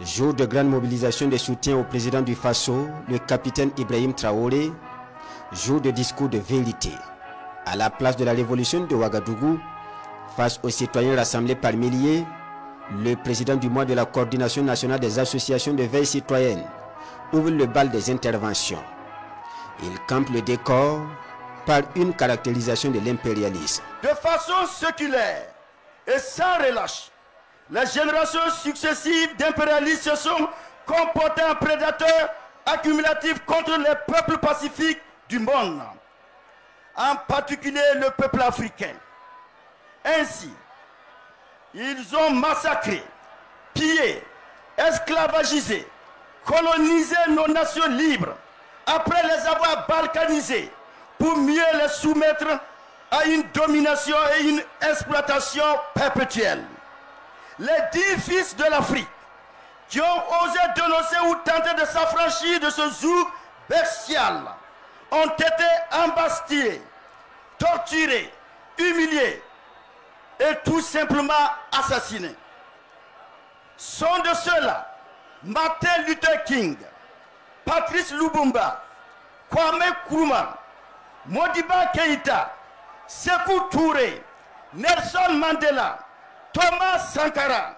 Jour de grande mobilisation de soutien au président du Faso, le capitaine Ibrahim Traoré. Jour de discours de vérité. À la place de la révolution de Ouagadougou, face aux citoyens rassemblés par milliers, le président du mois de la coordination nationale des associations de veille citoyenne ouvre le bal des interventions. Il campe le décor par une caractérisation de l'impérialisme. De façon séculaire et sans relâche, les générations successives d'impérialistes se sont comportées en prédateurs accumulatifs contre les peuples pacifiques du monde, en particulier le peuple africain. Ainsi, ils ont massacré, pillé, esclavagisé, colonisé nos nations libres, après les avoir balkanisées, pour mieux les soumettre à une domination et une exploitation perpétuelle. Les 10 fils de l'Afrique qui ont osé dénoncer ou tenter de s'affranchir de ce joug bestial ont été embastillés, torturés, humiliés et tout simplement assassinés. Sont de ceux-là Martin Luther King, Patrice Lumumba, Kwame Nkrumah, Modibo Keïta, Sékou Touré, Nelson Mandela, Thomas Sankara,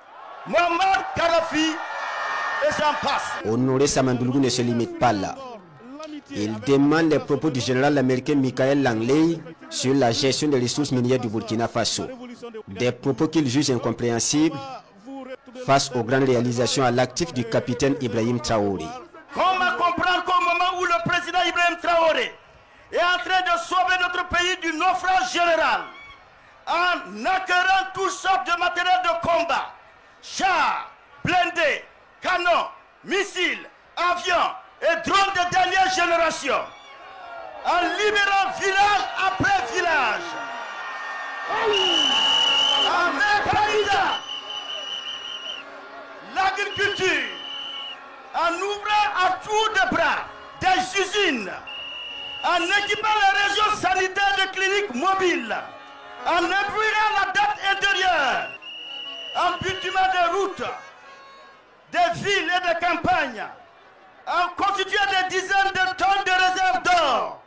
Muammar Kadhafi et j'en passe. Honoré Samandoulou ne se limite pas là. Il demande les propos du général américain Michael Langley sur la gestion des ressources minières du Burkina Faso. Des propos qu'il juge incompréhensibles face aux grandes réalisations à l'actif du capitaine Ibrahim Traoré. Comment comprendre qu'au moment où le président Ibrahim Traoré est en train de sauver notre pays du naufrage général, en acquérant toutes sortes de matériel de combat, chars, blindés, canons, missiles, avions et drones de dernière génération, en libérant village après village, en mécanisant l'agriculture, en ouvrant à tour de bras des usines, en équipant les régions sanitaires de cliniques mobiles, en épuisant la dette intérieure, en bitumant des routes, des villes et des campagnes, en constituant des dizaines de tonnes de réserves d'or,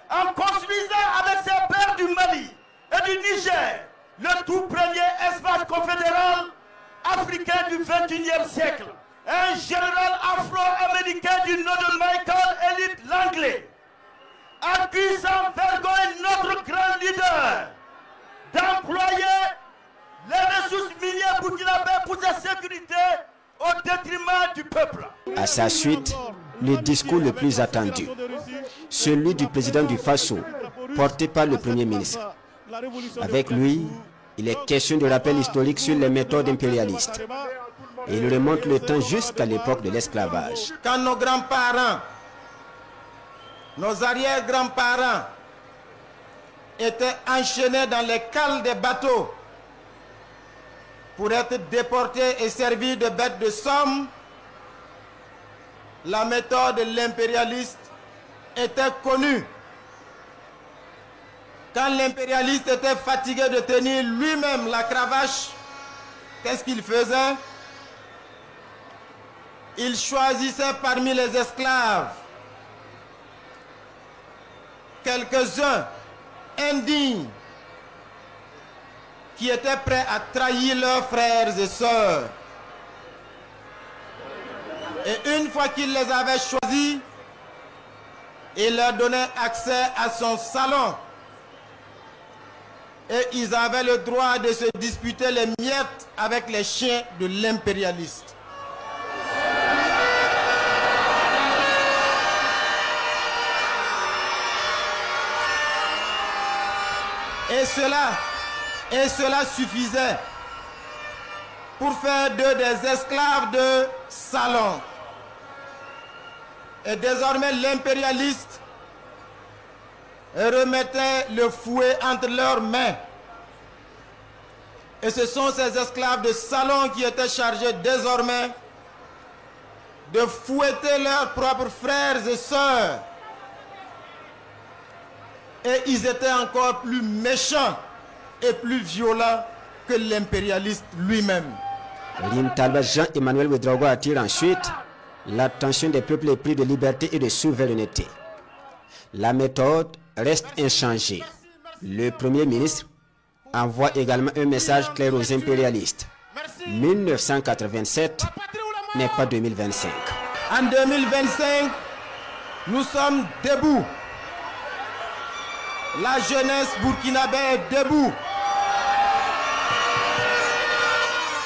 en construisant avec ses pairs du Mali et du Niger le tout premier espace confédéral africain du XXIe siècle. Un général afro-américain du nom de Michael Elliott Langley, accusant vergogne notre grand leader d'employer les ressources minières burkinabé pour sa sécurité au détriment du peuple. À sa suite, le discours le plus attendu, celui du président du Faso, porté par le Premier ministre. Avec lui, il est question de rappel historique sur les méthodes impérialistes. Et il remonte le temps jusqu'à l'époque de l'esclavage. Quand nos grands-parents, nos arrière-grands-parents étaient enchaînés dans les cales des bateaux pour être déportés et servis de bêtes de somme, la méthode de l'impérialiste était connue. Quand l'impérialiste était fatigué de tenir lui-même la cravache, qu'est-ce qu'il faisait? Il choisissait parmi les esclaves quelques-uns indignes qui étaient prêts à trahir leurs frères et sœurs. Et une fois qu'il les avait choisis, il leur donnait accès à son salon. Et ils avaient le droit de se disputer les miettes avec les chiens de l'impérialiste. Et cela suffisait pour faire d'eux des esclaves de salon. Et désormais l'impérialiste remettait le fouet entre leurs mains. Et ce sont ces esclaves de salon qui étaient chargés désormais de fouetter leurs propres frères et sœurs. Et ils étaient encore plus méchants et plus violents que l'impérialiste lui-même. Rim Talba Jean-Emmanuel Ouedraogo attire ensuite l'attention des peuples épris de liberté et de souveraineté. La méthode reste inchangée. Le Premier ministre envoie également un message clair aux impérialistes. 1987 n'est pas 2025. En 2025, nous sommes debout. La jeunesse burkinabé est debout.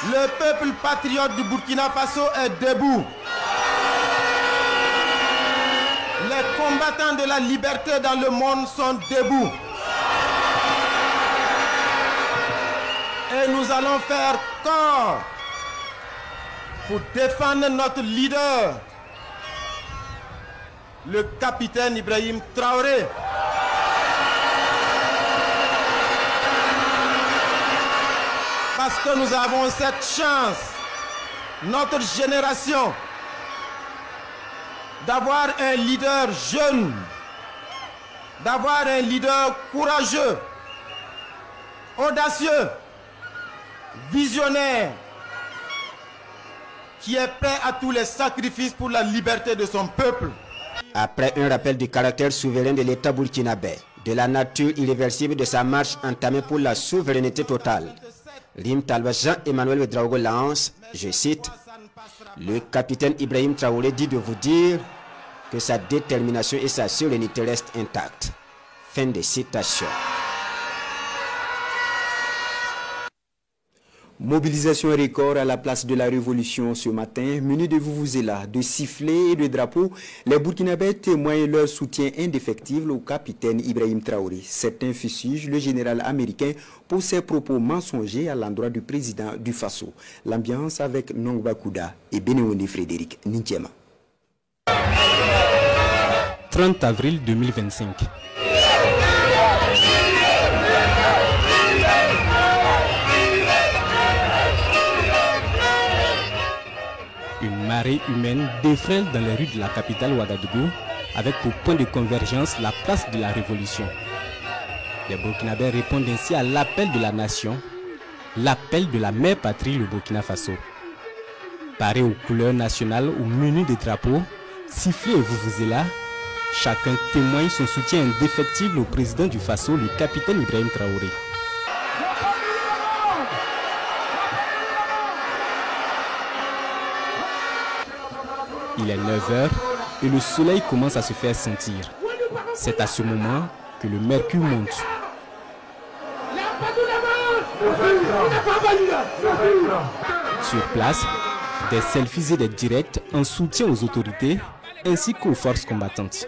Le peuple patriote du Burkina Faso est debout. Les combattants de la liberté dans le monde sont debout. Et nous allons faire corps pour défendre notre leader, le capitaine Ibrahim Traoré. Parce que nous avons cette chance, notre génération, d'avoir un leader jeune, d'avoir un leader courageux, audacieux, visionnaire, qui est prêt à tous les sacrifices pour la liberté de son peuple. Après un rappel du caractère souverain de l'État burkinabé, de la nature irréversible de sa marche entamée pour la souveraineté totale, Rim Talba Jean-Emmanuel Ouedraogo lance, je cite, « Le capitaine Ibrahim Traoré dit de vous dire que sa détermination et sa sérénité restent intactes. » Fin de citation. Mobilisation record à la place de la Révolution ce matin. Menu de vuvuzela, de sifflets et de drapeaux, les Burkinabés témoignent leur soutien indéfectible au capitaine Ibrahim Traoré. Certains fustigent le général américain pour ses propos mensongers à l'endroit du président du Faso. L'ambiance avec Nongba Kouda et Bénéoni Frédéric Nintiema. 30 avril 2025. Une marée humaine déferle dans les rues de la capitale Ouagadougou avec pour point de convergence la place de la Révolution. Les Burkinabés répondent ainsi à l'appel de la nation, l'appel de la mère patrie, le Burkina Faso. Parés aux couleurs nationales au menu des drapeaux, sifflés et vuvuzela, chacun témoigne son soutien indéfectible au président du Faso, le capitaine Ibrahim Traoré. Il est 9h et le soleil commence à se faire sentir. C'est à ce moment que le mercure monte. Sur place, des selfies et des directs en soutien aux autorités ainsi qu'aux forces combattantes.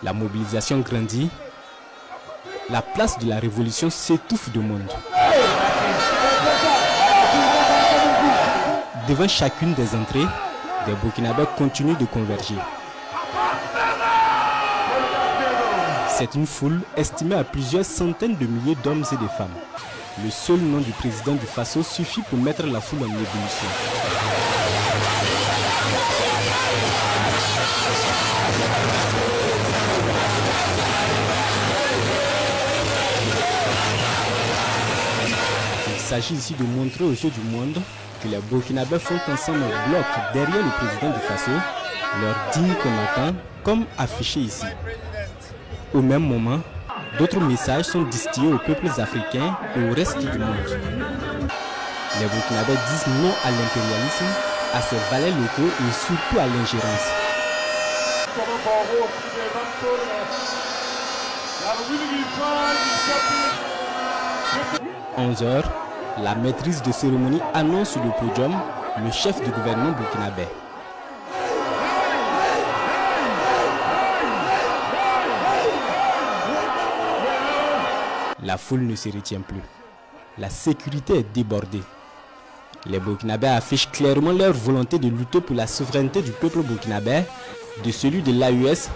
La mobilisation grandit. La place de la Révolution s'étouffe de monde. Devant chacune des entrées, des Burkinabés continuent de converger. C'est une foule estimée à plusieurs centaines de milliers d'hommes et de femmes. Le seul nom du président du Faso suffit pour mettre la foule en ébullition. Il s'agit ici de montrer aux yeux du monde que les Burkinabés font ensemble un bloc derrière le président du Faso, leur digne combattant, comme affiché ici. Au même moment, d'autres messages sont distillés aux peuples africains et au reste du monde. Les Burkinabés disent non à l'impérialisme, à ses valets locaux et surtout à l'ingérence. 11h, la maîtrise de cérémonie annonce sur le podium le chef du gouvernement burkinabé. La foule ne se retient plus. La sécurité est débordée. Les Burkinabés affichent clairement leur volonté de lutter pour la souveraineté du peuple burkinabé, de celui de l'AUS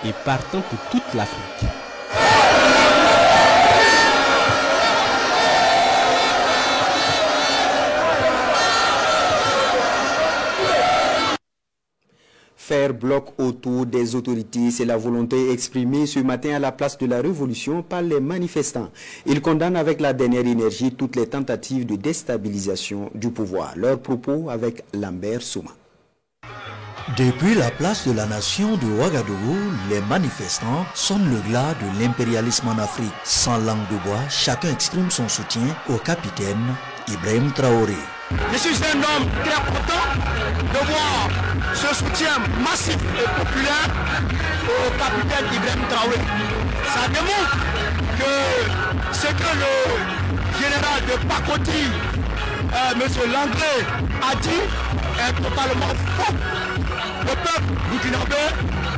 et partant pour toute l'Afrique. Faire burkinabés bloquent autour des autorités. C'est la volonté exprimée ce matin à la place de la Révolution par les manifestants. Ils condamnent avec la dernière énergie toutes les tentatives de déstabilisation du pouvoir. Leurs propos avec Lambert Souma. Depuis la place de la nation de Ouagadougou, les manifestants sonnent le glas de l'impérialisme en Afrique. Sans langue de bois, chacun exprime son soutien au capitaine Ibrahim Traoré. Je suis un homme très content de voir ce soutien massif et populaire au capitaine Ibrahim Traoré. Ça démontre que ce que le général de Pakoti, M. Langlais, a dit est totalement faux. Le peuple burkinabé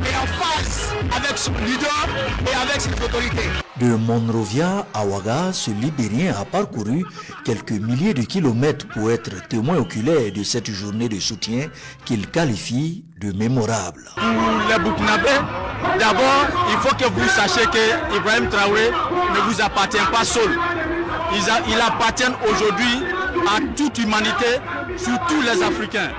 est en face avec son leader et avec ses autorités. De Monrovia à Ouaga, ce Libérien a parcouru quelques milliers de kilomètres pour être témoin oculaire de cette journée de soutien qu'il qualifie de mémorable. Pour les Burkinabés, d'abord, il faut que vous sachiez que Ibrahim Traoré ne vous appartient pas seul. Il appartient aujourd'hui à toute humanité, surtout les Africains.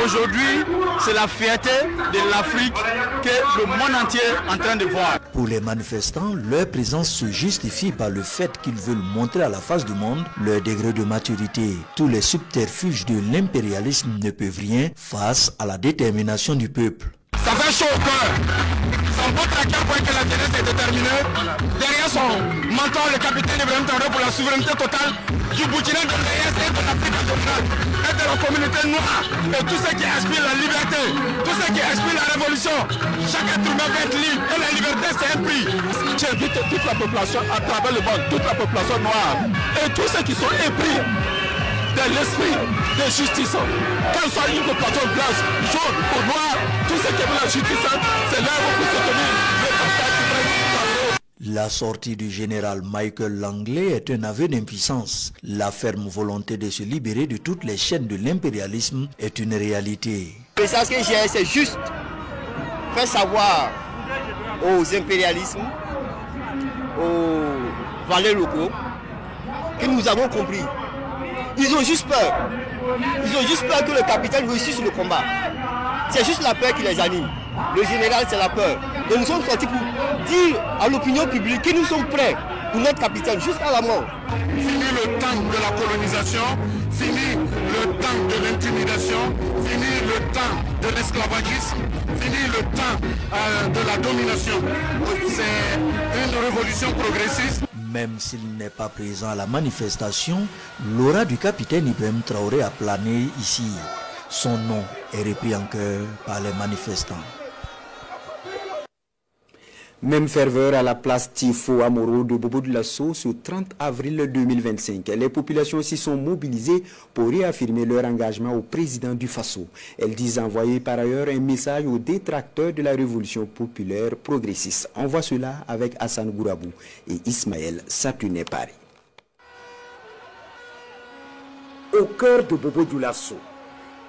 Aujourd'hui, c'est la fierté de l'Afrique que le monde entier est en train de voir. Pour les manifestants, leur présence se justifie par le fait qu'ils veulent montrer à la face du monde leur degré de maturité. Tous les subterfuges de l'impérialisme ne peuvent rien face à la détermination du peuple. Ça fait chaud au cœur. Ça montre à quel point que la jeunesse est déterminée. Derrière son mentor, le capitaine Ibrahim Traoré, pour la souveraineté totale du Burkina, de l'Est et de l'Afrique centrale, et de la communauté noire, et tout ce qui inspire la liberté, tout ce qui inspire la révolution. Chaque être humain va être libre, et la liberté c'est un prix. J'invite toute la population à travers le monde, toute la population noire, et tous ceux qui sont épris de l'esprit de justice, qu'elle soit une population blanche, jaune ou noire, tout ce qui est la justice, c'est là où vous soutenir le capitaine Ibrahim Traoré. La sortie du général Michael Langlais est un aveu d'impuissance. La ferme volonté de se libérer de toutes les chaînes de l'impérialisme est une réalité. Le message que j'ai, c'est juste faire savoir aux impérialismes, aux valets locaux, que nous avons compris. Ils ont juste peur. Ils ont juste peur que le capitaine réussisse le combat. C'est juste la peur qui les anime. Le général, c'est la peur. Et nous sommes sortis pour dire à l'opinion publique que nous sommes prêts pour notre capitaine jusqu'à la mort. Fini le temps de la colonisation, fini le temps de l'intimidation, fini le temps de l'esclavagisme, fini le temps de la domination. C'est une révolution progressiste. Même s'il n'est pas présent à la manifestation, l'aura du capitaine Ibrahim Traoré a plané ici. Son nom est repris en chœur par les manifestants. Même ferveur à la place Tifo Amoro de Bobo-Dioulasso ce 30 avril 2025. Les populations s'y sont mobilisées pour réaffirmer leur engagement au président du Faso. Elles disent envoyer par ailleurs un message aux détracteurs de la révolution populaire progressiste. On voit cela avec Hassan Gourabou et Ismaël Saplunet Paris. Au cœur de Bobo-Dioulasso,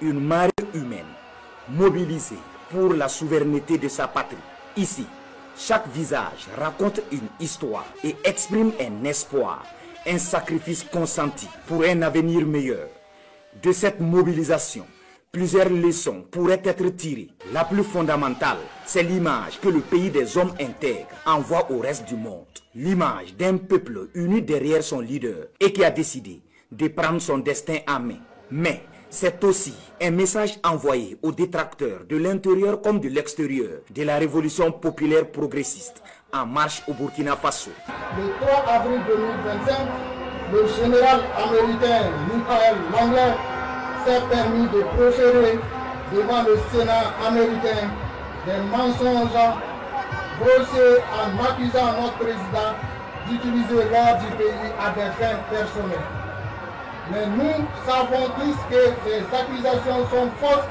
une marée humaine mobilisée pour la souveraineté de sa patrie. Ici, chaque visage raconte une histoire et exprime un espoir, un sacrifice consenti pour un avenir meilleur. De cette mobilisation, plusieurs leçons pourraient être tirées. La plus fondamentale, c'est l'image que le pays des hommes intègres envoie au reste du monde. L'image d'un peuple uni derrière son leader et qui a décidé de prendre son destin en main. Mais c'est aussi un message envoyé aux détracteurs de l'intérieur comme de l'extérieur de la révolution populaire progressiste en marche au Burkina Faso. Le 3 avril 2025, le général américain Michael Langlais s'est permis de proférer devant le Sénat américain des mensonges brossés en accusant notre président d'utiliser l'or du pays à des fins personnelles. Mais nous savons tous que ces accusations sont fausses.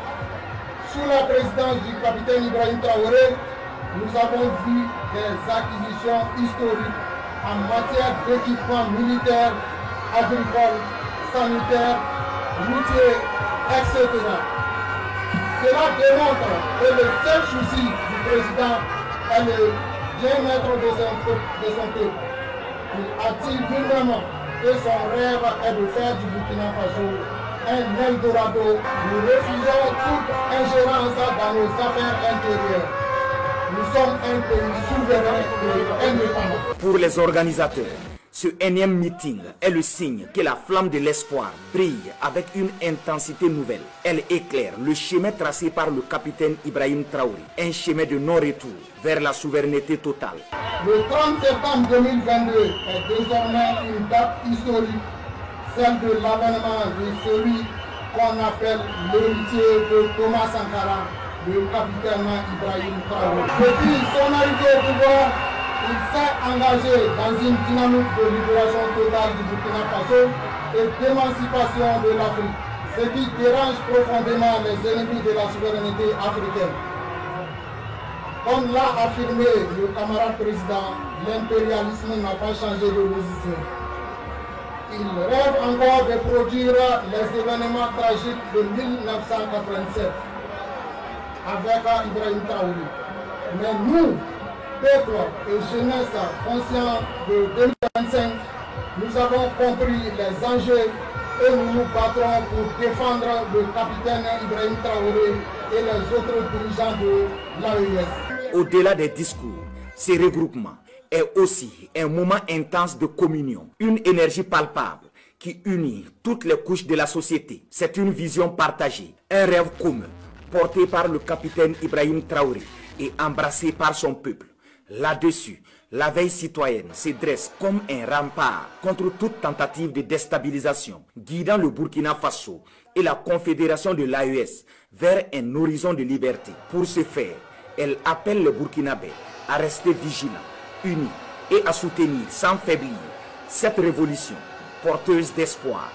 Sous la présidence du capitaine Ibrahim Traoré, nous avons vu des acquisitions historiques en matière d'équipements militaires, agricoles, sanitaires, routiers, etc. Cela démontre que le seul souci du président est le bien-être de son peuple. Il a dit lui-même que son rêve est de faire du Burkina Faso un Eldorado. Nous refusons toute ingérence dans nos affaires intérieures. Nous sommes un pays souverain et indépendant. Pour les organisateurs, ce énième meeting est le signe que la flamme de l'espoir brille avec une intensité nouvelle. Elle éclaire le chemin tracé par le capitaine Ibrahim Traoré, un chemin de non-retour vers la souveraineté totale. Le 30 septembre 2022 est désormais une date historique, celle de l'avènement de celui qu'on appelle l'héritier de Thomas Sankara, le capitaine Ibrahim Traoré. Depuis son arrivée au pouvoir, il s'est engagé dans une dynamique de libération totale du Burkina Faso et d'émancipation de l'Afrique, ce qui dérange profondément les ennemis de la souveraineté africaine. Comme l'a affirmé le camarade président, l'impérialisme n'a pas changé de position. Il rêve encore de produire les événements tragiques de 1987 avec Ibrahim Traoré. Mais nous, peuple et jeunesse conscients de 2025, nous avons compris les enjeux et nous nous battrons pour défendre le capitaine Ibrahim Traoré et les autres dirigeants de l'AES. Au-delà des discours, ces regroupements est aussi un moment intense de communion, une énergie palpable qui unit toutes les couches de la société. C'est une vision partagée, un rêve commun, porté par le capitaine Ibrahim Traoré et embrassé par son peuple. Là-dessus, la veille citoyenne se dresse comme un rempart contre toute tentative de déstabilisation, guidant le Burkina Faso et la confédération de l'AES vers un horizon de liberté. Pour ce faire, elle appelle les Burkinabés à rester vigilants, unis et à soutenir sans faiblir cette révolution porteuse d'espoir.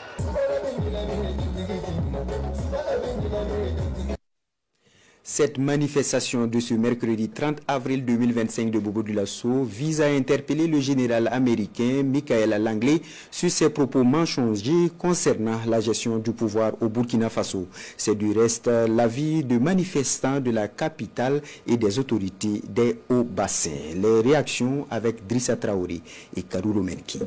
Cette manifestation de ce mercredi 30 avril 2025 de Bobo-Dioulasso vise à interpeller le général américain Michael Langley sur ses propos mensongers concernant la gestion du pouvoir au Burkina Faso. C'est du reste l'avis de manifestants de la capitale et des autorités des Hauts-Bassins. Les réactions avec Drissa Traoré et Karouro Menki.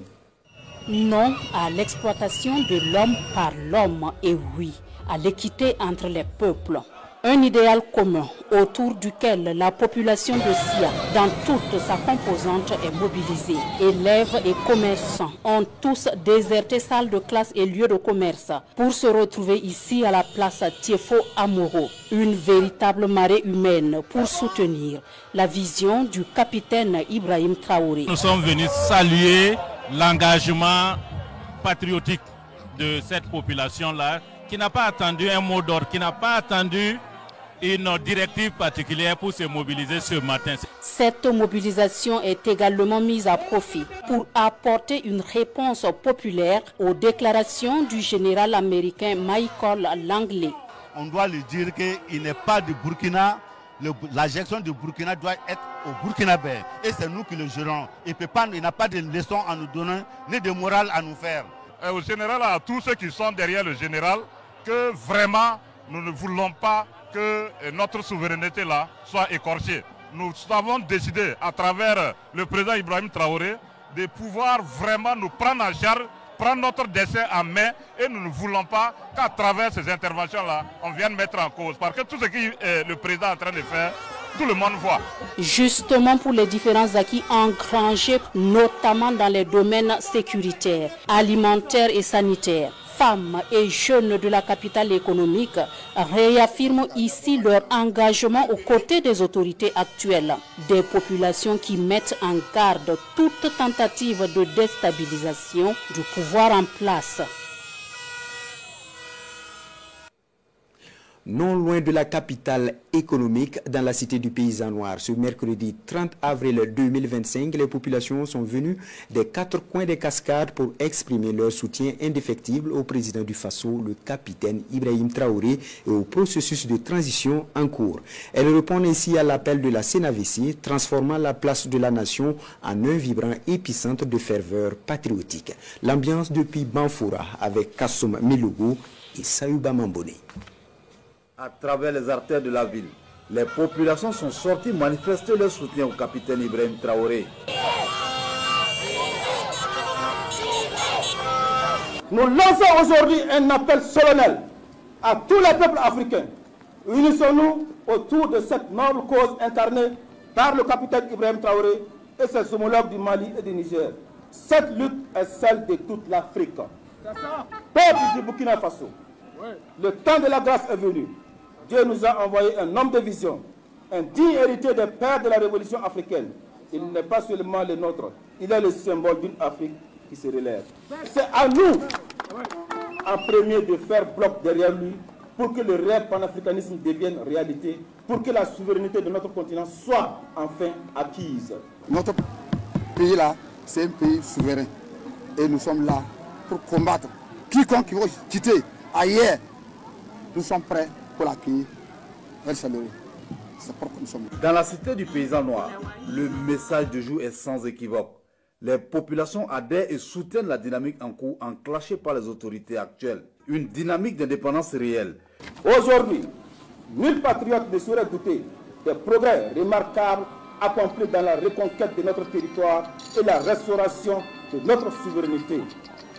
Non à l'exploitation de l'homme par l'homme et oui à l'équité entre les peuples. Un idéal commun autour duquel la population de Sia, dans toute sa composante, est mobilisée. Élèves et commerçants ont tous déserté salles de classe et lieux de commerce pour se retrouver ici à la place Tiefo Amoro. Une véritable marée humaine pour soutenir la vision du capitaine Ibrahim Traoré. Nous sommes venus saluer l'engagement patriotique de cette population-là qui n'a pas attendu un mot d'ordre, qui n'a pas attendu une directive particulière pour se mobiliser ce matin. Cette mobilisation est également mise à profit pour apporter une réponse populaire aux déclarations du général américain Michael Langley. On doit lui dire qu'il n'est pas du Burkina. La gestion du Burkina doit être au Burkinabé. Et c'est nous qui le gérons. Il n'a pas de leçons à nous donner, ni de morale à nous faire. Et au général, à tous ceux qui sont derrière le général, que vraiment nous ne voulons pas que notre souveraineté là soit écorchée. Nous avons décidé à travers le président Ibrahim Traoré de pouvoir vraiment nous prendre en charge, prendre notre destin en main et nous ne voulons pas qu'à travers ces interventions là on vienne mettre en cause. Parce que tout ce que le président est en train de faire, tout le monde voit. Justement pour les différents acquis engrangés, notamment dans les domaines sécuritaires, alimentaires et sanitaires. Femmes et jeunes de la capitale économique réaffirment ici leur engagement aux côtés des autorités actuelles. Des populations qui mettent en garde toute tentative de déstabilisation du pouvoir en place. Non loin de la capitale économique, dans la cité du Paysan Noir, ce mercredi 30 avril 2025, les populations sont venues des 4 coins des cascades pour exprimer leur soutien indéfectible au président du Faso, le capitaine Ibrahim Traoré, et au processus de transition en cours. Elles répondent ainsi à l'appel de la CNAVC, transformant la place de la nation en un vibrant épicentre de ferveur patriotique. L'ambiance depuis Banfoura avec Kassoum Melogo et Sayouba Mambone. À travers les artères de la ville, les populations sont sorties manifester leur soutien au capitaine Ibrahim Traoré. Nous lançons aujourd'hui un appel solennel à tous les peuples africains. Unissons-nous autour de cette noble cause incarnée par le capitaine Ibrahim Traoré et ses homologues du Mali et du Niger. Cette lutte est celle de toute l'Afrique. Peuple du Burkina Faso, le temps de la grâce est venu. Dieu nous a envoyé un homme de vision, un digne héritier des pères de la révolution africaine. Il n'est pas seulement le nôtre, il est le symbole d'une Afrique qui se relève. C'est à nous, en premier, de faire bloc derrière lui pour que le réel panafricanisme devienne réalité, pour que la souveraineté de notre continent soit enfin acquise. Notre pays-là, c'est un pays souverain. Et nous sommes là pour combattre. Quiconque qui va quitter ailleurs, nous sommes prêts pour l'accueillir. C'est pourquoi nous sommes là. Dans la cité du paysan noir, le message du jour est sans équivoque. Les populations adhèrent et soutiennent la dynamique en cours enclenchée par les autorités actuelles. Une dynamique d'indépendance réelle. Aujourd'hui, nul patriote ne saurait douter des progrès remarquables accomplis dans la reconquête de notre territoire et la restauration de notre souveraineté.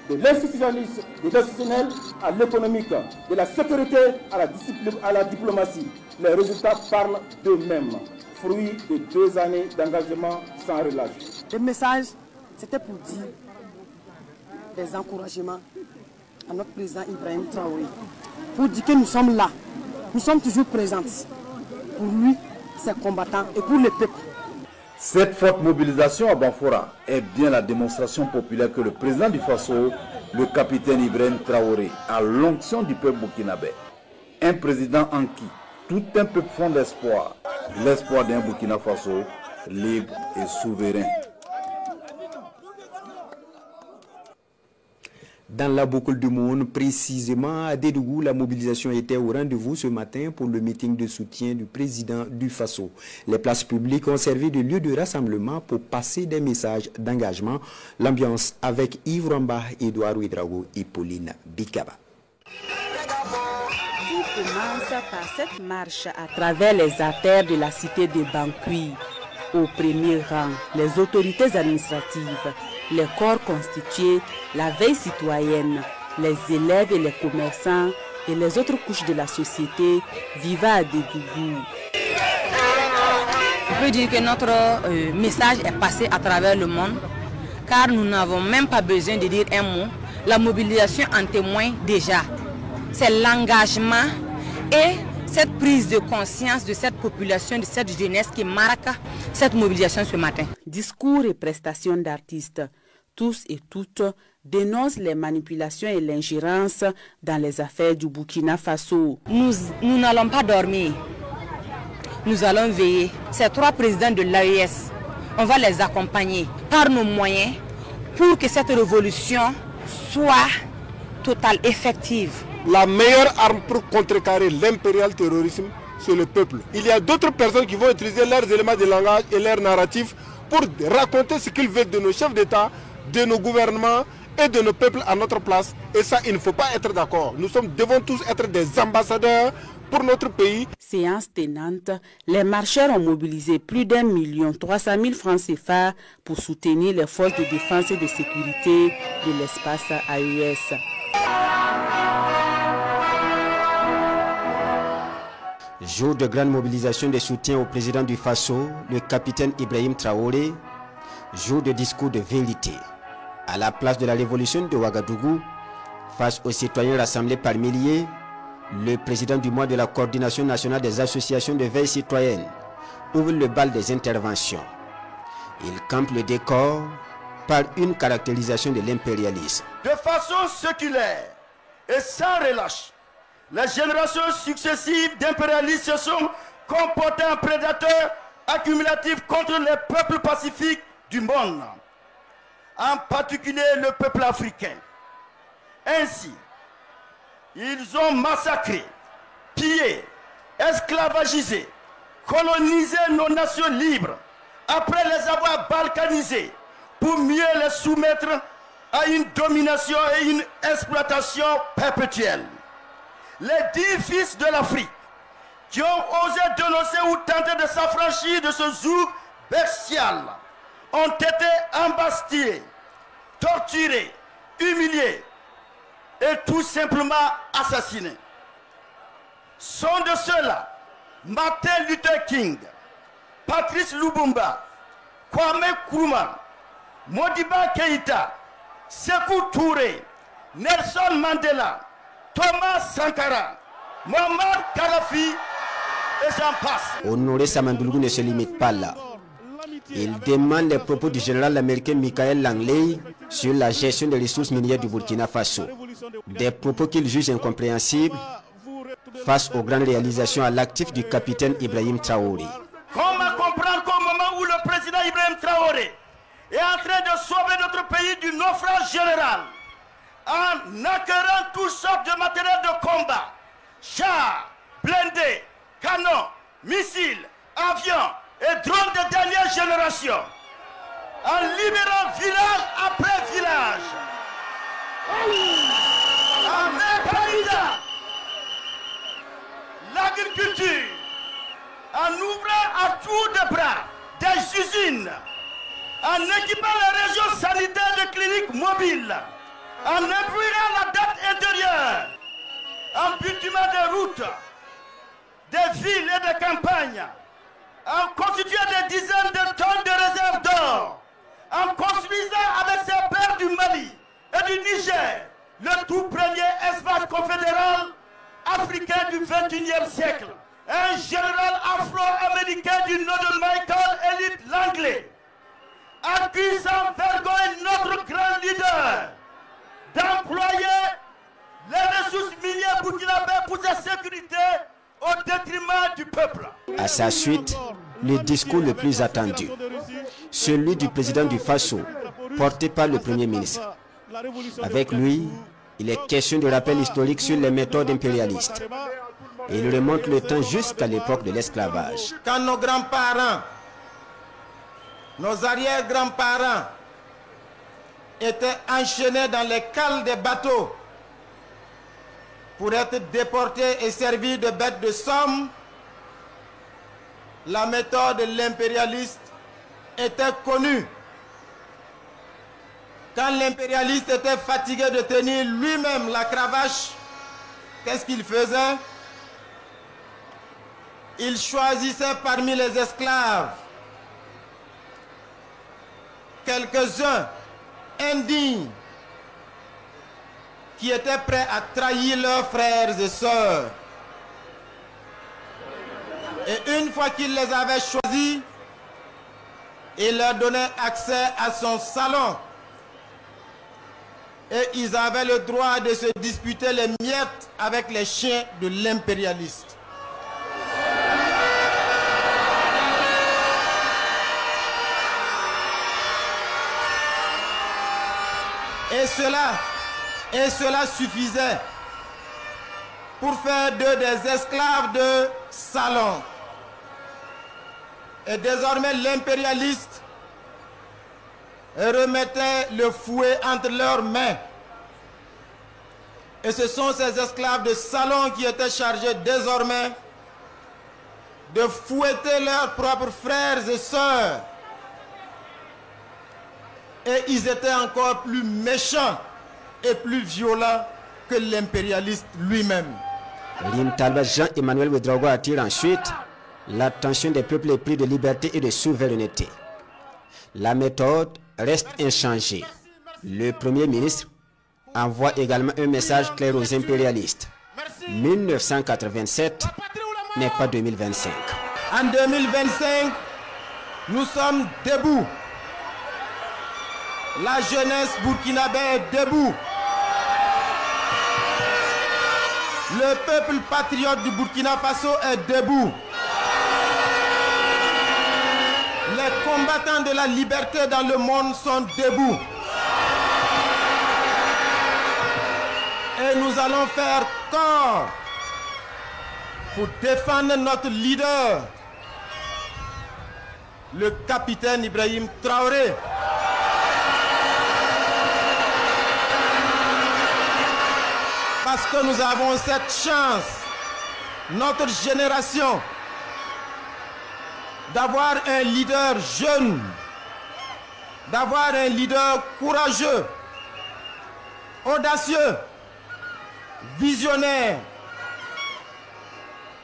De l'institutionnel à l'économique, de la sécurité à la diplomatie. Les résultats parlent d'eux-mêmes, fruit de 2 années d'engagement sans relâche. Le message, c'était pour dire des encouragements à notre président Ibrahim Traoré, pour dire que nous sommes là, nous sommes toujours présents pour lui, ses combattants et pour le peuple. Cette forte mobilisation à Banfora est bien la démonstration populaire que le président du Faso, le capitaine Ibrahim Traoré, a l'onction du peuple burkinabé. Un président en qui tout un peuple fonde l'espoir, l'espoir d'un Burkina Faso libre et souverain. Dans la boucle du monde, précisément à Dédougou, la mobilisation était au rendez-vous ce matin pour le meeting de soutien du président du Faso. Les places publiques ont servi de lieu de rassemblement pour passer des messages d'engagement. L'ambiance avec Yves Ramba, Edouard Ouedraogo et Pauline Bikaba. Tout commence par cette marche à travers les artères de la cité de Bankui. Au premier rang, les autorités administratives, les corps constitués, la veille citoyenne, les élèves et les commerçants et les autres couches de la société vivant à Dédougou. On peut dire que notre message est passé à travers le monde, car nous n'avons même pas besoin de dire un mot. La mobilisation en témoigne déjà. C'est l'engagement et cette prise de conscience de cette population, de cette jeunesse qui marque cette mobilisation ce matin. Discours et prestations d'artistes, tous et toutes dénoncent les manipulations et l'ingérence dans les affaires du Burkina Faso. Nous n'allons pas dormir, nous allons veiller. Ces 3 présidents de l'AES, on va les accompagner par nos moyens pour que cette révolution soit totale, effective. La meilleure arme pour contrecarrer l'impérial terrorisme, c'est le peuple. Il y a d'autres personnes qui vont utiliser leurs éléments de langage et leurs narratifs pour raconter ce qu'ils veulent de nos chefs d'État, de nos gouvernements et de nos peuples à notre place. Et ça, il ne faut pas être d'accord. Nous devons tous être des ambassadeurs pour notre pays. Séance tenante, les marcheurs ont mobilisé plus d'1 300 000 francs CFA pour soutenir les forces de défense et de sécurité de l'espace AES. Jour de grande mobilisation de soutien au président du Faso, le capitaine Ibrahim Traoré. Jour de discours de vérité. À la place de la révolution de Ouagadougou, face aux citoyens rassemblés par milliers, le président du mois de la coordination nationale des associations de veille citoyenne ouvre le bal des interventions. Il campe le décor par une caractérisation de l'impérialisme. De façon séculaire et sans relâche, les générations successives d'impérialistes se sont comportées en prédateurs accumulatifs contre les peuples pacifiques du monde, en particulier le peuple africain. Ainsi, ils ont massacré, pillé, esclavagisé, colonisé nos nations libres, après les avoir balkanisées, pour mieux les soumettre à une domination et une exploitation perpétuelle. Les 10 fils de l'Afrique qui ont osé dénoncer ou tenter de s'affranchir de ce joug bestial ont été embastillés, torturés, humiliés, est tout simplement assassiné. Sont de ceux-là Martin Luther King, Patrice Lumumba, Kwame Nkrumah, Modibo Keïta, Sékou Touré, Nelson Mandela, Thomas Sankara, Muammar Kadhafi et j'en passe. Honoré Samandoulou ne se limite pas là. Il demande les propos du général américain Michael Langley sur la gestion des ressources minières du Burkina Faso. Des propos qu'il juge incompréhensibles face aux grandes réalisations à l'actif du capitaine Ibrahim Traoré. Comment comprendre qu'au moment où le président Ibrahim Traoré est en train de sauver notre pays du naufrage général, en acquérant toutes sortes de matériel de combat, chars, blindés, canons, missiles, avions et drones de dernière génération, en libérant village après village, en mécanisant l'agriculture, en ouvrant à tour de bras des usines, en équipant les régions sanitaires de cliniques mobiles, en imprimant la dette intérieure, en bitumant des routes, des villes et des campagnes, en constituant des dizaines de tonnes de réserves d'or, en construisant avec ses pairs du Mali et du Niger le tout premier espace confédéral africain du XXIe siècle, un général afro-américain du nom de Michael Elliott Langley, accuse sans vergogne notre grand leader d'employer les ressources minières burkinabées pour sa sécurité au détriment du peuple. À sa suite, le discours le plus attendu, celui du président du Faso, porté par le Premier ministre. Avec lui, il est question de rappel historique sur les méthodes impérialistes. Et il remonte le temps jusqu'à l'époque de l'esclavage. Quand nos grands-parents, nos arrière-grands-parents étaient enchaînés dans les cales des bateaux pour être déportés et servis de bêtes de somme, la méthode de l'impérialiste était connue. Quand l'impérialiste était fatigué de tenir lui-même la cravache, qu'est-ce qu'il faisait? Il choisissait parmi les esclaves quelques-uns indignes qui étaient prêts à trahir leurs frères et sœurs. Et une fois qu'il les avait choisis, il leur donnait accès à son salon. Et ils avaient le droit de se disputer les miettes avec les chiens de l'impérialiste. Et cela suffisait pour faire d'eux des esclaves de salon. Et désormais l'impérialiste remettait le fouet entre leurs mains. Et ce sont ces esclaves de salon qui étaient chargés désormais de fouetter leurs propres frères et sœurs. Et ils étaient encore plus méchants et plus violents que l'impérialiste lui-même. Rimtalba Jean-Emmanuel Ouédraogo attire ensuite l'attention des peuples épris de liberté et de souveraineté. La méthode reste inchangée. Le Premier ministre envoie également un message clair aux impérialistes. 1987 n'est pas 2025. En 2025, nous sommes debout. La jeunesse burkinabé est debout. Le peuple patriote du Burkina Faso est debout. Les combattants de la liberté dans le monde sont debout. Et nous allons faire corps pour défendre notre leader, le capitaine Ibrahim Traoré. Parce que nous avons cette chance, notre génération, d'avoir un leader jeune, d'avoir un leader courageux, audacieux, visionnaire,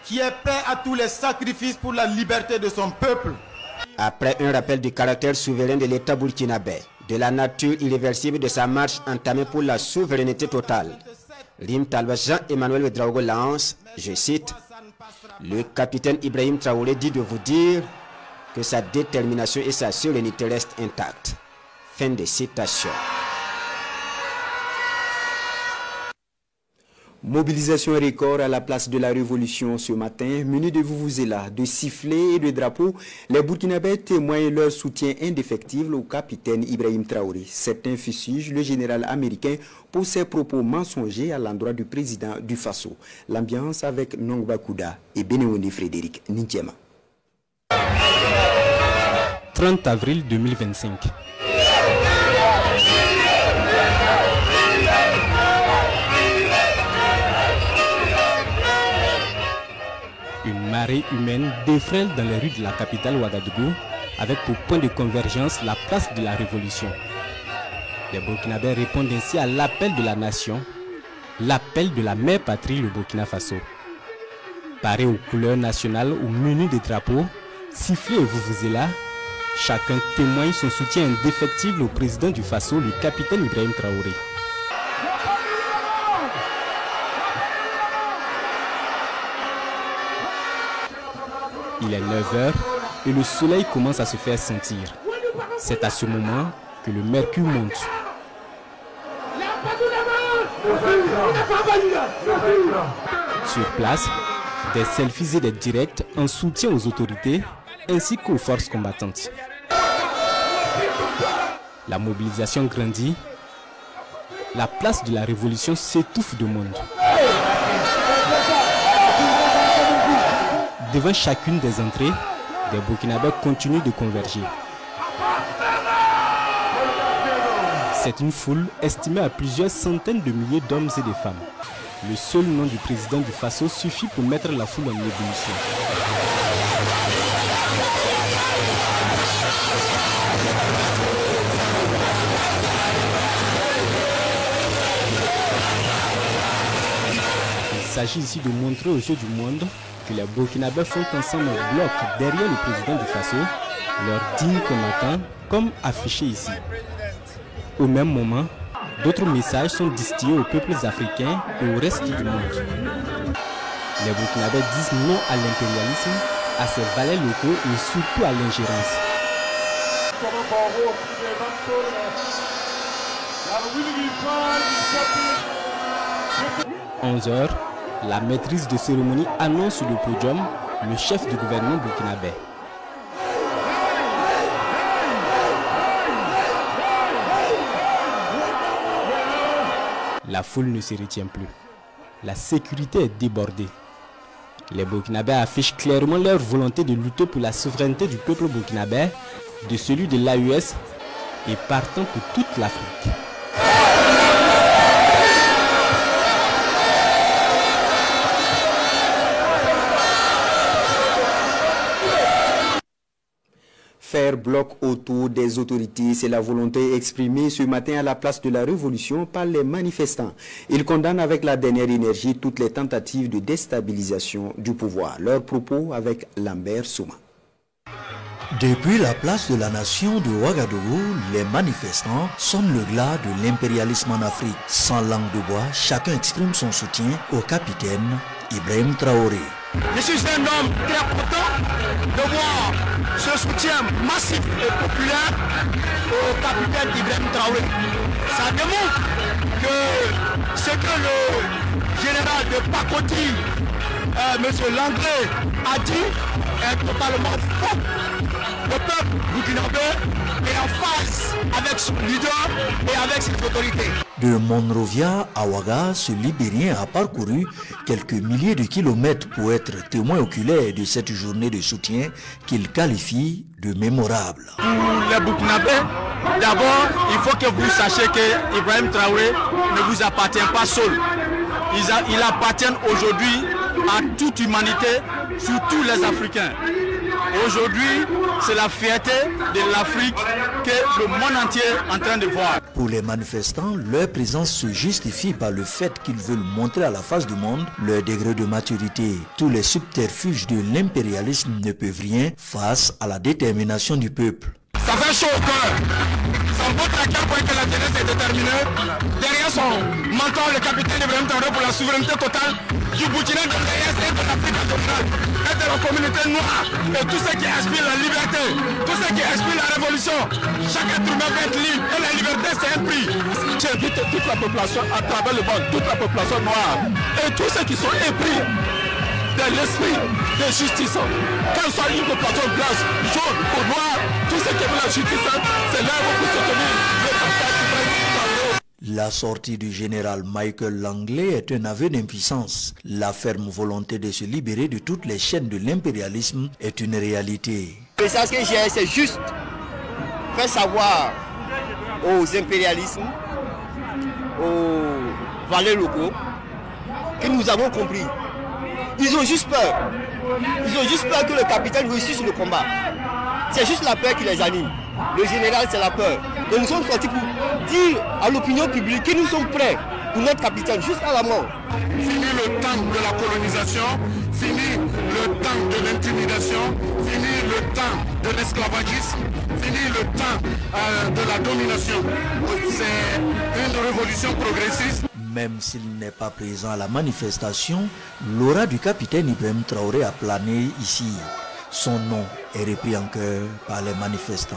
qui est prêt à tous les sacrifices pour la liberté de son peuple. Après un rappel du caractère souverain de l'État burkinabé, de la nature irréversible de sa marche entamée pour la souveraineté totale, Rim Talba Jean-Emmanuel Ouédraogo lance, je cite, « Le capitaine Ibrahim Traoré dit de vous dire que sa détermination et sa sérénité restent intactes. » Fin de citation. Mobilisation record à la place de la Révolution ce matin. Munis de vuvuzela, de sifflets et de drapeaux, les Burkinabés témoignent leur soutien indéfectible au capitaine Ibrahim Traoré. Certains fustigent le général américain pour ses propos mensongers à l'endroit du président du Faso. L'ambiance avec Nongba Kouda et Bénéoni Frédéric Nintiema. 30 avril 2025. Une marée humaine défraie dans les rues de la capitale Ouagadougou avec pour point de convergence la place de la Révolution. Les Burkinabés répondent ainsi à l'appel de la nation, l'appel de la mère patrie, le Burkina Faso. Parés aux couleurs nationales, au menu des drapeaux, sifflés et vuvuzela, chacun témoigne son soutien indéfectible au président du Faso, le capitaine Ibrahim Traoré. Il est 9h et le soleil commence à se faire sentir. C'est à ce moment que le mercure monte. Sur place, des selfies et des directs en soutien aux autorités ainsi qu'aux forces combattantes. La mobilisation grandit. La place de la Révolution s'étouffe de monde. Devant chacune des entrées, des Burkinabés continuent de converger. C'est une foule estimée à plusieurs centaines de milliers d'hommes et de femmes. Le seul nom du président du Faso suffit pour mettre la foule en ébullition. Il s'agit ici de montrer aux yeux du monde que les Burkinabés font ensemble un bloc derrière le président du Faso, leur digne combattant, comme affiché ici. Au même moment, d'autres messages sont distillés aux peuples africains et au reste du monde. Les Burkinabés disent non à l'impérialisme, à ses valets locaux et surtout à l'ingérence. 11h, la maîtrise de cérémonie annonce sur le podium le chef du gouvernement burkinabé. La foule ne se retient plus. La sécurité est débordée. Les Burkinabés affichent clairement leur volonté de lutter pour la souveraineté du peuple burkinabé, de celui de l'AES et partant pour toute l'Afrique. Faire bloc autour des autorités, c'est la volonté exprimée ce matin à la place de la Révolution par les manifestants. Ils condamnent avec la dernière énergie toutes les tentatives de déstabilisation du pouvoir. Leurs propos avec Lambert Souma. Depuis la place de la nation de Ouagadougou, les manifestants sonnent le glas de l'impérialisme en Afrique. Sans langue de bois, chacun exprime son soutien au capitaine Ibrahim Traoré. Je suis un homme très content de voir ce soutien massif et populaire au capitaine Ibrahim Traoré. Ça démontre que ce que le général de Pakoti, M. Langlais, a dit est totalement faux. Le peuple burkinabé est en face avec son leader et avec ses autorités. De Monrovia à Ouaga, ce Libérien a parcouru quelques milliers de kilomètres pour être témoin oculaire de cette journée de soutien qu'il qualifie de mémorable. Pour les Burkinabés, d'abord, il faut que vous sachiez que Ibrahim Traoré ne vous appartient pas seul. Il appartient aujourd'hui à toute humanité, surtout les Africains. Aujourd'hui, c'est la fierté de l'Afrique que le monde entier est en train de voir. Pour les manifestants, leur présence se justifie par le fait qu'ils veulent montrer à la face du monde leur degré de maturité. Tous les subterfuges de l'impérialisme ne peuvent rien face à la détermination du peuple. Ça fait chaud au cœur. Ça montre à quel point que la jeunesse est déterminée. Derrière son mentor, le capitaine Ibrahim Traoré, pour la souveraineté totale du Burkina, de l'Est et de l'Afrique nationale et de la communauté noire. Et tout ce qui inspire la liberté, tout ce qui inspire la révolution. Chaque être humain va être libre et la liberté c'est un prix. J'invite toute la population à travers le monde, toute la population noire et tous ceux qui sont épris de l'esprit de justice. Qu'elle soit une population blanche, jaune ou noire, tout ce qui veut la justice, c'est là où vous soutenir le capitaine Ibrahim Traoré. La sortie du général Michael Langley est un aveu d'impuissance. La ferme volonté de se libérer de toutes les chaînes de l'impérialisme est une réalité. Le message que j'ai, c'est juste faire savoir aux impérialismes, aux valets locaux, que nous avons compris. Ils ont juste peur. Ils ont juste peur que le capitaine réussisse le combat. C'est juste la peur qui les anime. Le général, c'est la peur. Donc nous sommes sortis pour dire à l'opinion publique que nous sommes prêts pour notre capitaine jusqu'à la mort. Fini le temps de la colonisation, fini le temps de l'intimidation, fini le temps de l'esclavagisme, fini le temps de la domination. C'est une révolution progressiste. Même s'il n'est pas présent à la manifestation, l'aura du capitaine Ibrahim Traoré a plané ici. Son nom est repris en chœur par les manifestants.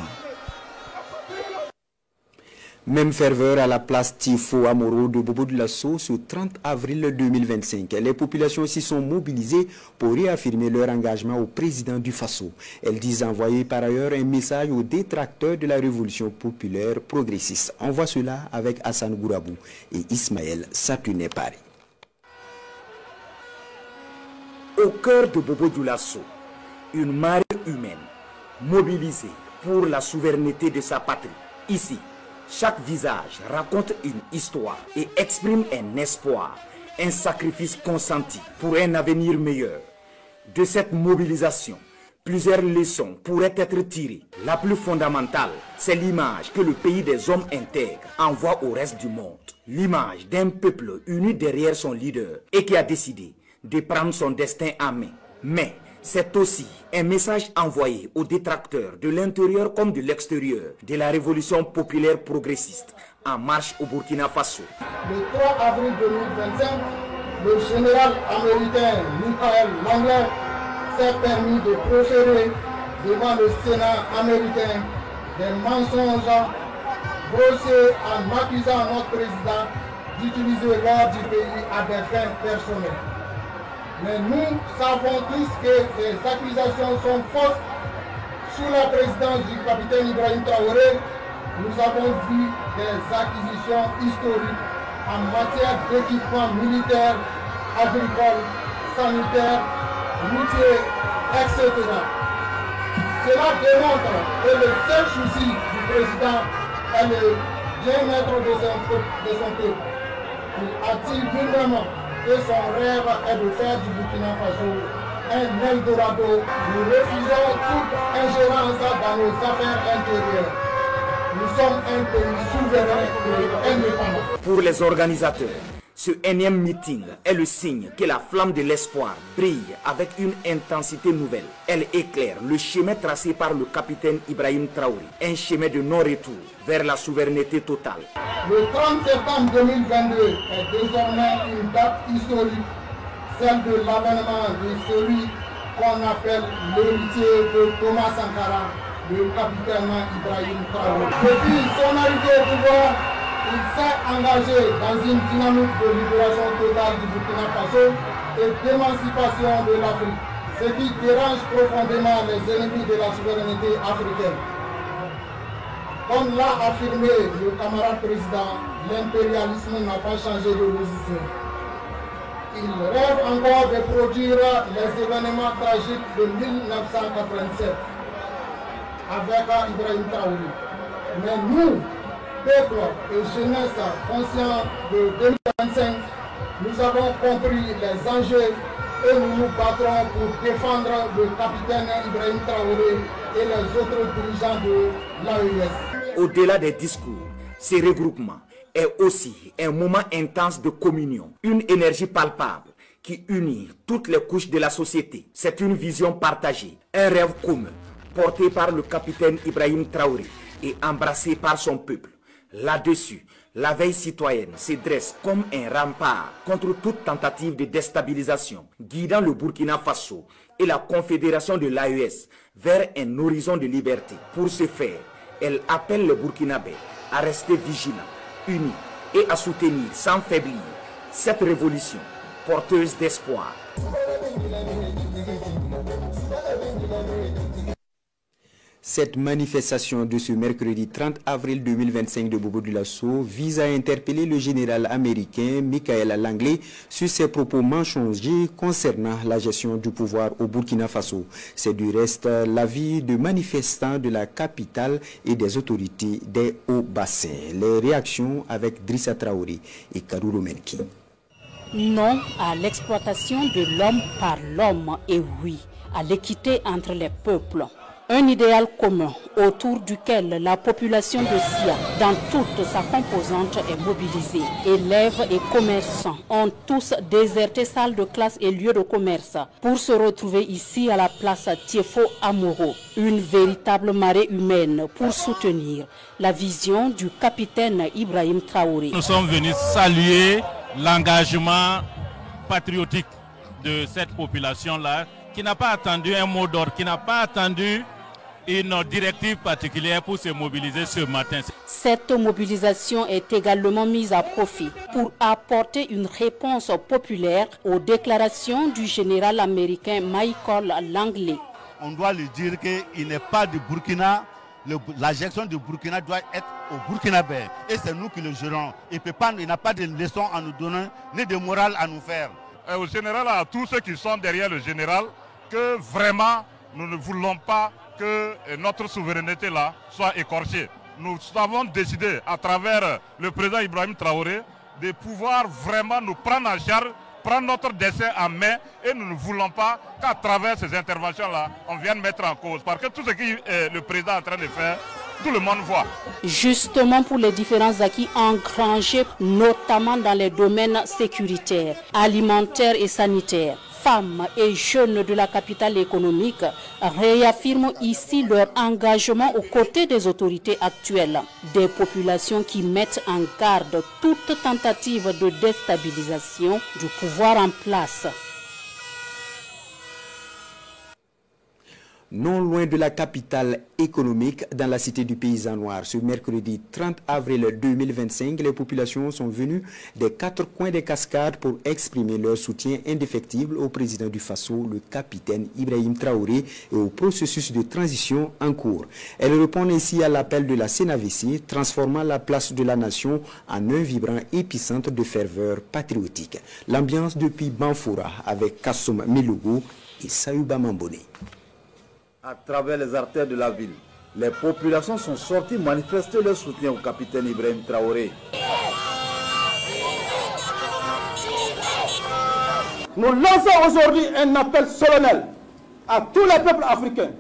Même ferveur à la place Tifo Amoro de Bobo Dioulasso ce 30 avril 2025. Les populations aussi sont mobilisées pour réaffirmer leur engagement au président du Faso. Elles disent envoyer par ailleurs un message aux détracteurs de la révolution populaire progressiste. On voit cela avec Hassan Gourabou et Ismaël Satouné Paris. Au cœur de Bobo Dioulasso, une marée humaine mobilisée pour la souveraineté de sa patrie. Ici, chaque visage raconte une histoire et exprime un espoir, un sacrifice consenti pour un avenir meilleur. De cette mobilisation, plusieurs leçons pourraient être tirées. La plus fondamentale, c'est l'image que le pays des hommes intègres envoie au reste du monde. L'image d'un peuple uni derrière son leader et qui a décidé de prendre son destin en main. Mais c'est aussi un message envoyé aux détracteurs de l'intérieur comme de l'extérieur de la révolution populaire progressiste en marche au Burkina Faso. Le 3 avril 2025, le général américain Michael Langley s'est permis de proférer devant le Sénat américain des mensonges brossés en accusant notre président d'utiliser l'or du pays à des fins personnelles. Mais nous savons tous que ces accusations sont fausses. Sous la présidence du capitaine Ibrahim Traoré, nous avons vu des acquisitions historiques en matière d'équipement militaire, agricole, sanitaire, routier, etc. Cela démontre que le seul souci du président est le bien-être de son peuple. Il a-t-il vraiment que son rêve est de faire du Burkina Faso un Eldorado. Nous refusons toute ingérence dans nos affaires intérieures. Nous sommes un pays souverain et indépendant. Pour les organisateurs, ce énième meeting est le signe que la flamme de l'espoir brille avec une intensité nouvelle. Elle éclaire le chemin tracé par le capitaine Ibrahim Traoré, un chemin de non-retour vers la souveraineté totale. Le 30 septembre 2022 est désormais une date historique, celle de l'avènement de celui qu'on appelle l'héritier de Thomas Sankara, le capitaine Ibrahim Traoré. Depuis son arrivée au pouvoir, il s'est engagé dans une dynamique de libération totale du Burkina Faso et d'émancipation de l'Afrique, ce qui dérange profondément les ennemis de la souveraineté africaine. Comme l'a affirmé le camarade président, l'impérialisme n'a pas changé de position. Il rêve encore de produire les événements tragiques de 1987 avec Ibrahim Traoré. Mais nous, peuple et jeunesse conscients de 2025, nous avons compris les enjeux et nous nous battrons pour défendre le capitaine Ibrahim Traoré et les autres dirigeants de l'AES. Au-delà des discours, ce regroupement est aussi un moment intense de communion, une énergie palpable qui unit toutes les couches de la société. C'est une vision partagée, un rêve commun, porté par le capitaine Ibrahim Traoré et embrassé par son peuple. Là-dessus, la veille citoyenne se dresse comme un rempart contre toute tentative de déstabilisation, guidant le Burkina Faso et la confédération de l'AES vers un horizon de liberté. Pour ce faire, elle appelle les Burkinabés à rester vigilants, unis et à soutenir sans faiblir cette révolution porteuse d'espoir. Cette manifestation de ce mercredi 30 avril 2025 de Bobo Dioulasso vise à interpeller le général américain Michael Langley sur ses propos mensongers concernant la gestion du pouvoir au Burkina Faso. C'est du reste l'avis de manifestants de la capitale et des autorités des Hauts-Bassins. Les réactions avec Drissa Traoré et Karou Menki. Non à l'exploitation de l'homme par l'homme et oui à l'équité entre les peuples. Un idéal commun autour duquel la population de Sia, dans toute sa composante, est mobilisée. Élèves et commerçants ont tous déserté salles de classe et lieux de commerce pour se retrouver ici à la place Tiefo Amoro. Une véritable marée humaine pour soutenir la vision du capitaine Ibrahim Traoré. Nous sommes venus saluer l'engagement patriotique de cette population-là qui n'a pas attendu un mot d'ordre, qui n'a pas attendu une directive particulière pour se mobiliser ce matin. Cette mobilisation est également mise à profit pour apporter une réponse populaire aux déclarations du général américain Michael Langley. On doit lui dire qu'il n'est pas du Burkina. La gestion du Burkina doit être au Burkinabé. Et c'est nous qui le gérons. Il n'a pas de leçons à nous donner, ni de morale à nous faire. Au général, à tous ceux qui sont derrière le général, que vraiment nous ne voulons pas que notre souveraineté là soit écorchée. Nous avons décidé à travers le président Ibrahim Traoré de pouvoir vraiment nous prendre en charge, prendre notre destin en main et nous ne voulons pas qu'à travers ces interventions là on vienne mettre en cause. Parce que tout ce que le président est en train de faire, tout le monde voit. Justement pour les différents acquis engrangés, notamment dans les domaines sécuritaires, alimentaires et sanitaires. Femmes et jeunes de la capitale économique réaffirment ici leur engagement aux côtés des autorités actuelles. Des populations qui mettent en garde toute tentative de déstabilisation du pouvoir en place. Non loin de la capitale économique, dans la cité du Paysan Noir, ce mercredi 30 avril 2025, les populations sont venues des 4 coins des cascades pour exprimer leur soutien indéfectible au président du Faso, le capitaine Ibrahim Traoré, et au processus de transition en cours. Elles répondent ainsi à l'appel de la CNAVC, transformant la place de la nation en un vibrant épicentre de ferveur patriotique. L'ambiance depuis Banfoura avec Kassoum Milogo et Saouba Mamboné. À travers les artères de la ville, les populations sont sorties manifester leur soutien au capitaine Ibrahim Traoré. Nous lançons aujourd'hui un appel solennel à tous les peuples africains.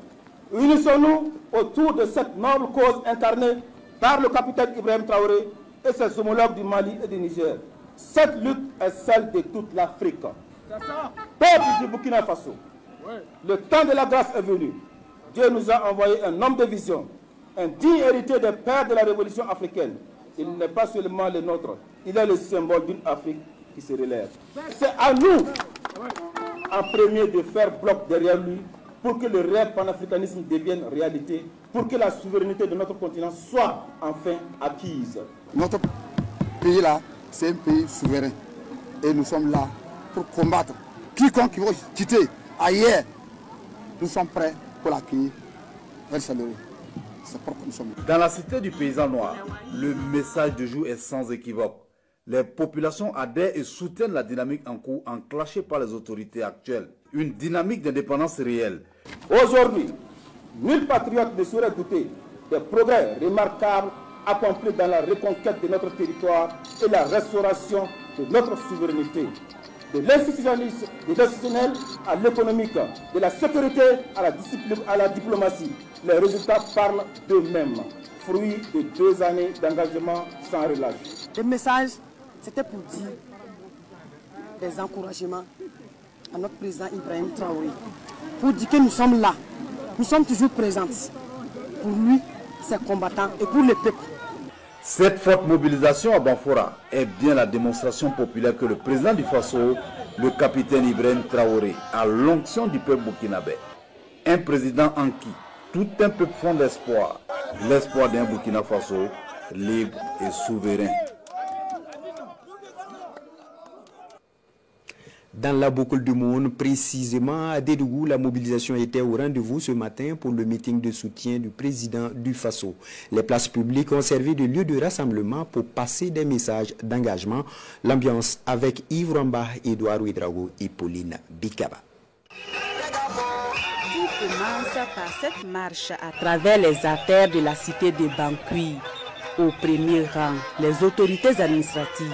Unissons-nous autour de cette noble cause incarnée par le capitaine Ibrahim Traoré et ses homologues du Mali et du Niger. Cette lutte est celle de toute l'Afrique. Peuple du Burkina Faso, le temps de la grâce est venu. Dieu nous a envoyé un homme de vision, un digne héritier des pères de la révolution africaine. Il n'est pas seulement le nôtre, il est le symbole d'une Afrique qui se relève. C'est à nous, en premier, de faire bloc derrière lui pour que le rêve panafricanisme devienne réalité, pour que la souveraineté de notre continent soit enfin acquise. Notre pays là, c'est un pays souverain. Et nous sommes là pour combattre. Quiconque qui va quitter ailleurs, nous sommes prêts pour l'accueillir. Dans la cité du Paysan Noir, le message du jour est sans équivoque. Les populations adhèrent et soutiennent la dynamique en cours enclenchée par les autorités actuelles. Une dynamique d'indépendance réelle. Aujourd'hui, nul patriote ne saurait douter des progrès remarquables accomplis dans la reconquête de notre territoire et la restauration de notre souveraineté. de l'institutionnel à l'économique, de la sécurité à la discipline, à la diplomatie. Les résultats parlent d'eux-mêmes, fruit de 2 années d'engagement sans relâche. Le message, c'était pour dire des encouragements à notre président Ibrahim Traoré, pour dire que nous sommes là, nous sommes toujours présents pour lui, ses combattants et pour le peuple. Cette forte mobilisation à Banfora est bien la démonstration populaire que le président du Faso, le capitaine Ibrahim Traoré, a l'onction du peuple burkinabé. Un président en qui tout un peuple fonde l'espoir, l'espoir d'un Burkina Faso libre et souverain. Dans la boucle du monde, précisément à Dédougou, la mobilisation était au rendez-vous ce matin pour le meeting de soutien du président du Faso. Les places publiques ont servi de lieu de rassemblement pour passer des messages d'engagement. L'ambiance avec Yves Ramba, Edouard Ouedraogo et Pauline Bikaba. Tout commence par cette marche à travers les artères de la cité de Bankui. Au premier rang, les autorités administratives,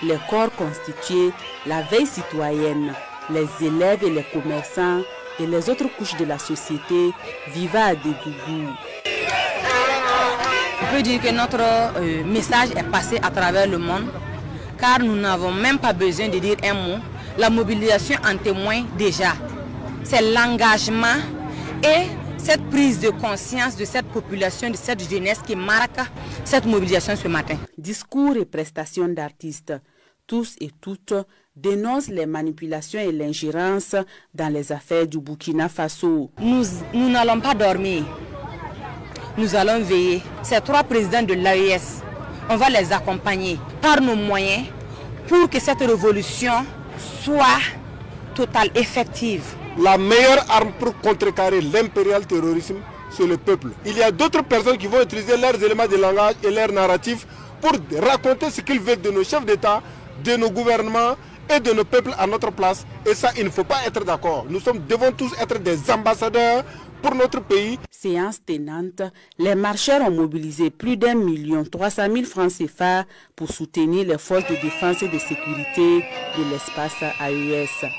les corps constitués, la veille citoyenne, les élèves et les commerçants et les autres couches de la société vivant à Dédougou. On peut dire que notre message est passé à travers le monde, car nous n'avons même pas besoin de dire un mot. La mobilisation en témoigne déjà. C'est l'engagement et cette prise de conscience de cette population, de cette jeunesse qui marque cette mobilisation ce matin. Discours et prestations d'artistes, tous et toutes dénoncent les manipulations et l'ingérence dans les affaires du Burkina Faso. Nous n'allons pas dormir, nous allons veiller. Ces 3 présidents de l'AES, on va les accompagner par nos moyens pour que cette révolution soit totale, effective. La meilleure arme pour contrecarrer l'impérial terrorisme, c'est le peuple. Il y a d'autres personnes qui vont utiliser leurs éléments de langage et leurs narratifs pour raconter ce qu'ils veulent de nos chefs d'État, de nos gouvernements et de nos peuples à notre place. Et ça, il ne faut pas être d'accord. Nous devons tous être des ambassadeurs pour notre pays. Séance tenante, les marcheurs ont mobilisé plus d'1 300 000 francs CFA pour soutenir les forces de défense et de sécurité de l'espace AES.